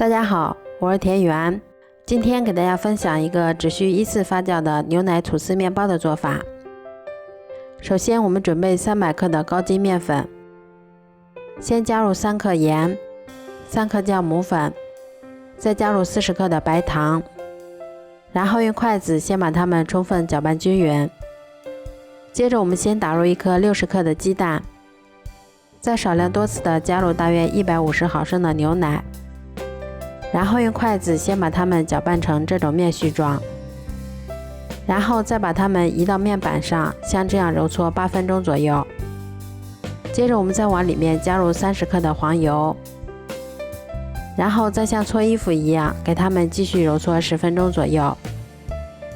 大家好，我是田园。今天给大家分享一个只需1次发酵的牛奶吐司面包的做法。首先我们准备300克的高筋面粉，先加入3克盐、3克酵母粉，再加入40克的白糖，然后用筷子先把它们充分搅拌均匀。接着我们先打入1颗60克的鸡蛋，再少量多次的加入大约150毫升的牛奶，然后用筷子先把它们搅拌成这种面絮状，然后再把它们移到面板上，像这样揉搓8分钟左右。接着我们再往里面加入30克的黄油，然后再像搓衣服一样给它们继续揉搓10分钟左右，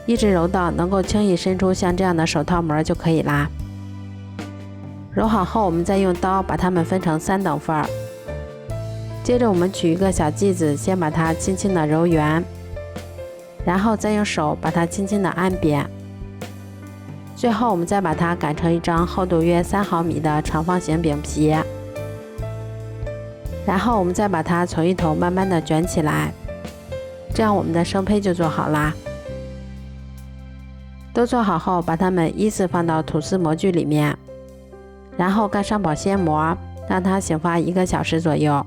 一直揉到能够轻易伸出像这样的手套膜就可以啦。揉好后，我们再用刀把它们分成3等份。接着我们取一个小剂子，先把它轻轻的揉圆，然后再用手把它轻轻的按扁，最后我们再把它擀成一张厚度约3毫米的长方形饼皮，然后我们再把它从一头慢慢的卷起来，这样我们的生胚就做好啦。都做好后，把它们依次放到吐司模具里面，然后盖上保鲜膜，让它醒发1个小时左右。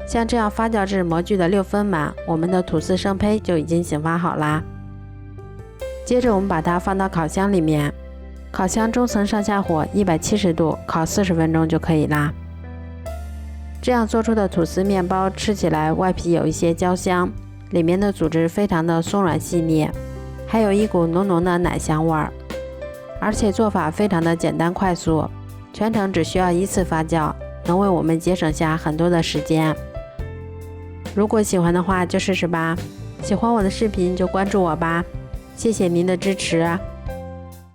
像这样发酵至模具的6分满，我们的吐司生胚就已经醒发好啦。接着我们把它放到烤箱里面，烤箱中层上下火170度烤40分钟就可以啦。这样做出的吐司面包吃起来外皮有一些焦香，里面的组织非常的松软细腻，还有一股浓浓的奶香味儿，而且做法非常的简单快速，全程只需要1次发酵，能为我们节省下很多的时间。如果喜欢的话就试试吧，喜欢我的视频就关注我吧，谢谢您的支持。